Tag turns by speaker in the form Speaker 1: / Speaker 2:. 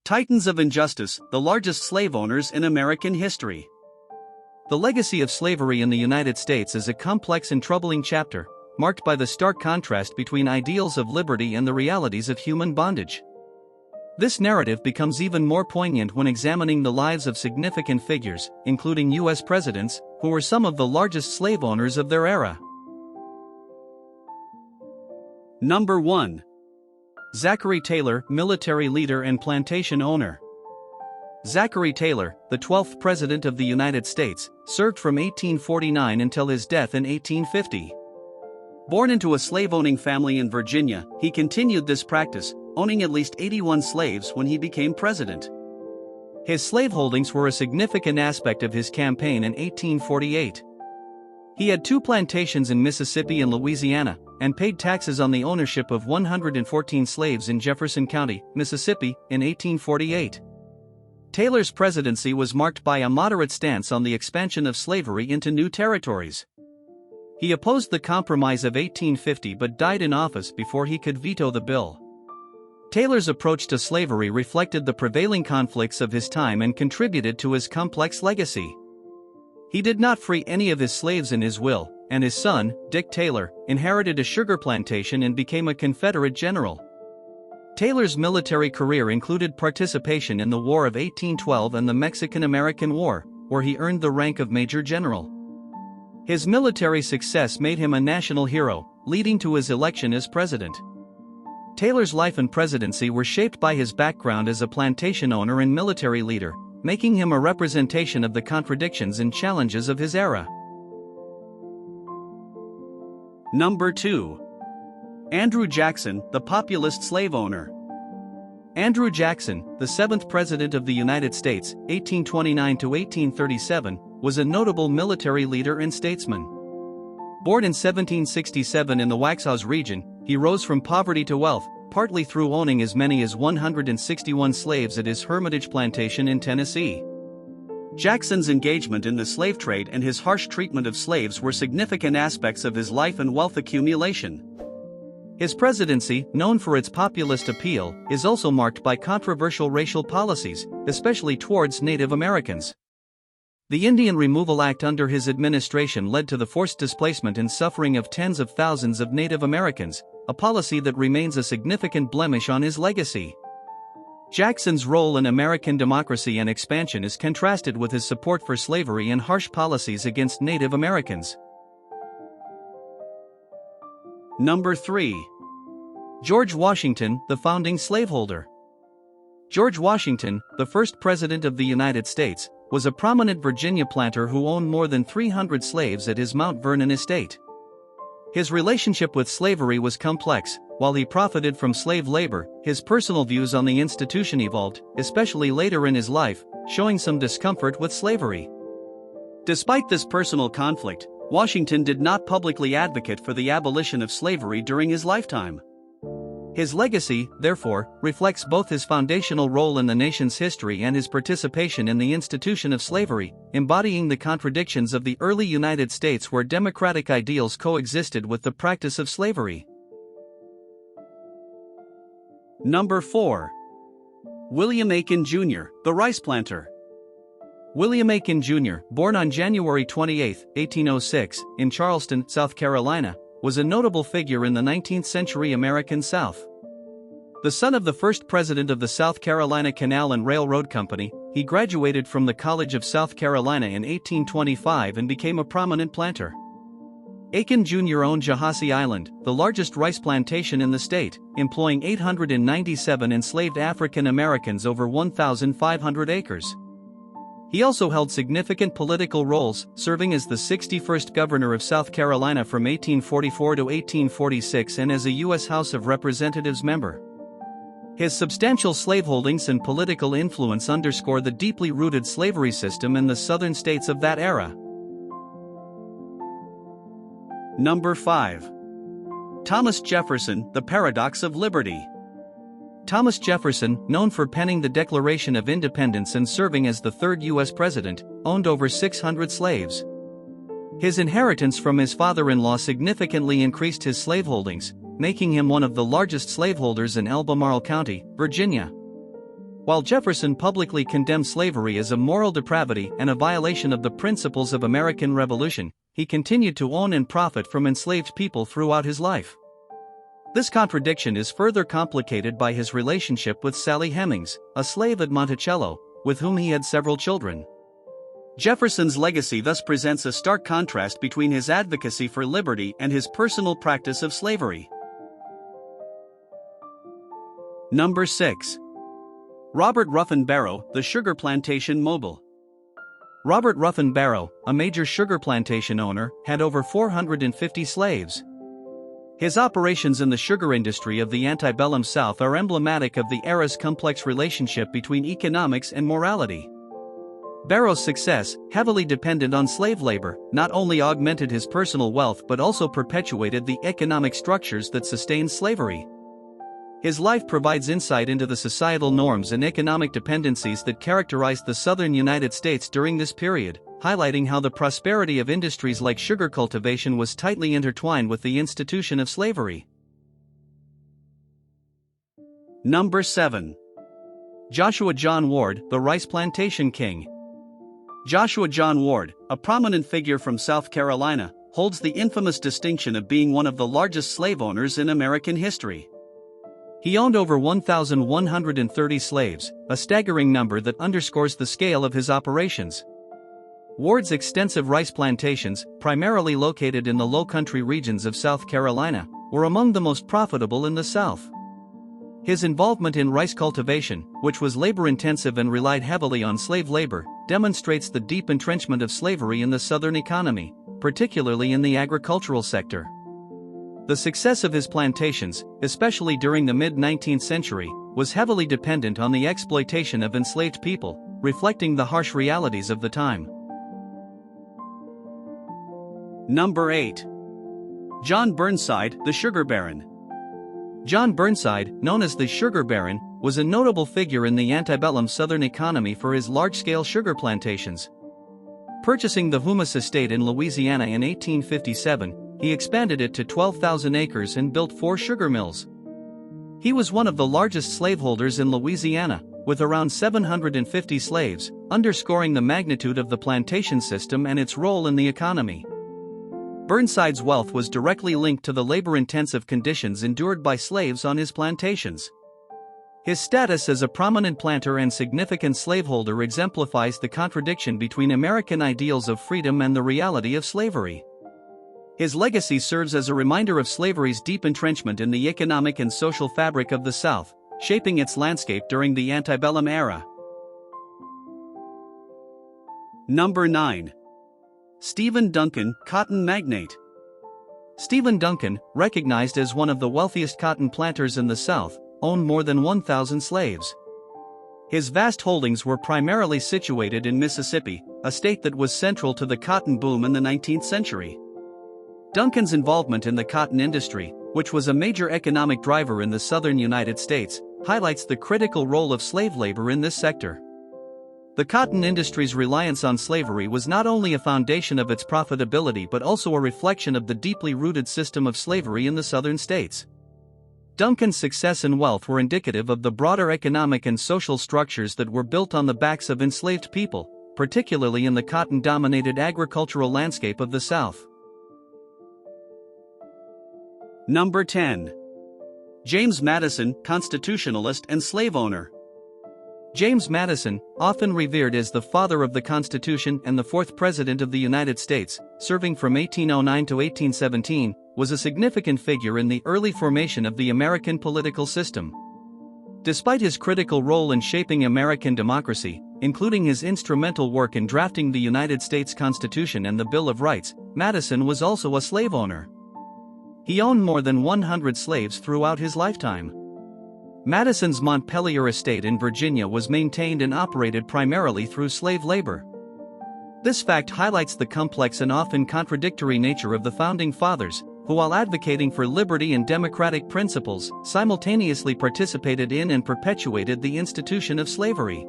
Speaker 1: Titans of injustice, the largest slave owners in American history. The legacy of slavery in the United States is a complex and troubling chapter, marked by the stark contrast between ideals of liberty and the realities of human bondage. This narrative becomes even more poignant when examining the lives of significant figures, including U.S. presidents, who were some of the largest slave owners of their era. Number 1. Zachary Taylor, military leader and plantation owner. Zachary Taylor, the 12th President of the United States, served from 1849 until his death in 1850. Born into a slave-owning family in Virginia, he continued this practice, owning at least 81 slaves when he became president. His slaveholdings were a significant aspect of his campaign in 1848. He had 2 plantations in Mississippi and Louisiana, and paid taxes on the ownership of 114 slaves in Jefferson County, Mississippi, in 1848. Taylor's presidency was marked by a moderate stance on the expansion of slavery into new territories. He opposed the Compromise of 1850 but died in office before he could veto the bill. Taylor's approach to slavery reflected the prevailing conflicts of his time and contributed to his complex legacy. He did not free any of his slaves in his will, and his son, Dick Taylor, inherited a sugar plantation and became a Confederate general. Taylor's military career included participation in the War of 1812 and the Mexican-American War, where he earned the rank of Major General. His military success made him a national hero, leading to his election as president. Taylor's life and presidency were shaped by his background as a plantation owner and military leader, making him a representation of the contradictions and challenges of his era. Number 2. Andrew Jackson, the populist slave owner. Andrew Jackson, the 7th President of the United States, 1829 to 1837, was a notable military leader and statesman. Born in 1767 in the Waxhaws region, he rose from poverty to wealth, partly through owning as many as 161 slaves at his Hermitage plantation in Tennessee. Jackson's engagement in the slave trade and his harsh treatment of slaves were significant aspects of his life and wealth accumulation. His presidency, known for its populist appeal, is also marked by controversial racial policies, especially towards Native Americans. The Indian Removal Act under his administration led to the forced displacement and suffering of tens of thousands of Native Americans, a policy that remains a significant blemish on his legacy. Jackson's role in American democracy and expansion is contrasted with his support for slavery and harsh policies against Native Americans. Number 3. George Washington, the founding slaveholder. George Washington, the first President of the United States, was a prominent Virginia planter who owned more than 300 slaves at his Mount Vernon estate. His relationship with slavery was complex. While he profited from slave labor, his personal views on the institution evolved, especially later in his life, showing some discomfort with slavery. Despite this personal conflict, Washington did not publicly advocate for the abolition of slavery during his lifetime. His legacy, therefore, reflects both his foundational role in the nation's history and his participation in the institution of slavery, embodying the contradictions of the early United States where democratic ideals coexisted with the practice of slavery. Number 4. William Ain Jr., the rice planter. William Ain Jr., born on January 28, 1806, in Charleston, South Carolina, was a notable figure in the 19th-century American South. The son of the first president of the South Carolina Canal and Railroad Company, he graduated from the College of South Carolina in 1825 and became a prominent planter. Ain Jr. owned Jahassee Island, the largest rice plantation in the state, employing 897 enslaved African Americans over 1,500 acres. He also held significant political roles, serving as the 61st governor of South Carolina from 1844 to 1846 and as a U.S. House of Representatives member. His substantial slaveholdings and political influence underscore the deeply rooted slavery system in the southern states of that era. Number 5. Thomas Jefferson, the paradox of liberty. Thomas Jefferson, known for penning the Declaration of Independence and serving as the third U.S. president, owned over 600 slaves. His inheritance from his father-in-law significantly increased his slaveholdings, making him one of the largest slaveholders in Albemarle County, Virginia. While Jefferson publicly condemned slavery as a moral depravity and a violation of the principles of American Revolution, he continued to own and profit from enslaved people throughout his life. This contradiction is further complicated by his relationship with Sally Hemings, a slave at Monticello, with whom he had several children. Jefferson's legacy thus presents a stark contrast between his advocacy for liberty and his personal practice of slavery. Number 6. Robert Ruffen Barrow, the sugar plantation mogul. Robert Ruffen Barrow, a major sugar plantation owner, had over 450 slaves. His operations in the sugar industry of the antebellum South are emblematic of the era's complex relationship between economics and morality. Barrow's success, heavily dependent on slave labor, not only augmented his personal wealth but also perpetuated the economic structures that sustained slavery. His life provides insight into the societal norms and economic dependencies that characterized the southern United States during this period, highlighting how the prosperity of industries like sugar cultivation was tightly intertwined with the institution of slavery. Number 7. Joshua John Ward, the Rice Plantation King. Joshua John Ward, a prominent figure from South Carolina, holds the infamous distinction of being one of the largest slave owners in American history. He owned over 1,130 slaves, a staggering number that underscores the scale of his operations. Ward's extensive rice plantations, primarily located in the low-country regions of South Carolina, were among the most profitable in the South. His involvement in rice cultivation, which was labor-intensive and relied heavily on slave labor, demonstrates the deep entrenchment of slavery in the Southern economy, particularly in the agricultural sector. The success of his plantations, especially during the mid-19th century, was heavily dependent on the exploitation of enslaved people, reflecting the harsh realities of the time. Number 8. John Burnside, the Sugar Baron. John Burnside, known as the Sugar Baron, was a notable figure in the antebellum Southern economy for his large-scale sugar plantations. Purchasing the Humus estate in Louisiana in 1857, he expanded it to 12,000 acres and built 4 sugar mills. He was one of the largest slaveholders in Louisiana, with around 750 slaves, underscoring the magnitude of the plantation system and its role in the economy. Burnside's wealth was directly linked to the labor-intensive conditions endured by slaves on his plantations. His status as a prominent planter and significant slaveholder exemplifies the contradiction between American ideals of freedom and the reality of slavery. His legacy serves as a reminder of slavery's deep entrenchment in the economic and social fabric of the South, shaping its landscape during the antebellum era. Number 9. Stephen Duncan, cotton magnate. Stephen Duncan, recognized as one of the wealthiest cotton planters in the South, owned more than 1,000 slaves. His vast holdings were primarily situated in Mississippi, a state that was central to the cotton boom in the 19th century. Duncan's involvement in the cotton industry, which was a major economic driver in the southern United States, highlights the critical role of slave labor in this sector. The cotton industry's reliance on slavery was not only a foundation of its profitability but also a reflection of the deeply rooted system of slavery in the southern states. Duncan's success and wealth were indicative of the broader economic and social structures that were built on the backs of enslaved people, particularly in the cotton-dominated agricultural landscape of the South. Number 10. James Madison, constitutionalist and slave owner. James Madison, often revered as the father of the Constitution and the 4th President of the United States, serving from 1809 to 1817, was a significant figure in the early formation of the American political system. Despite his critical role in shaping American democracy, including his instrumental work in drafting the United States Constitution and the Bill of Rights, Madison was also a slave owner. He owned more than 100 slaves throughout his lifetime. Madison's Montpelier estate in Virginia was maintained and operated primarily through slave labor. This fact highlights the complex and often contradictory nature of the Founding Fathers, who, while advocating for liberty and democratic principles, simultaneously participated in and perpetuated the institution of slavery.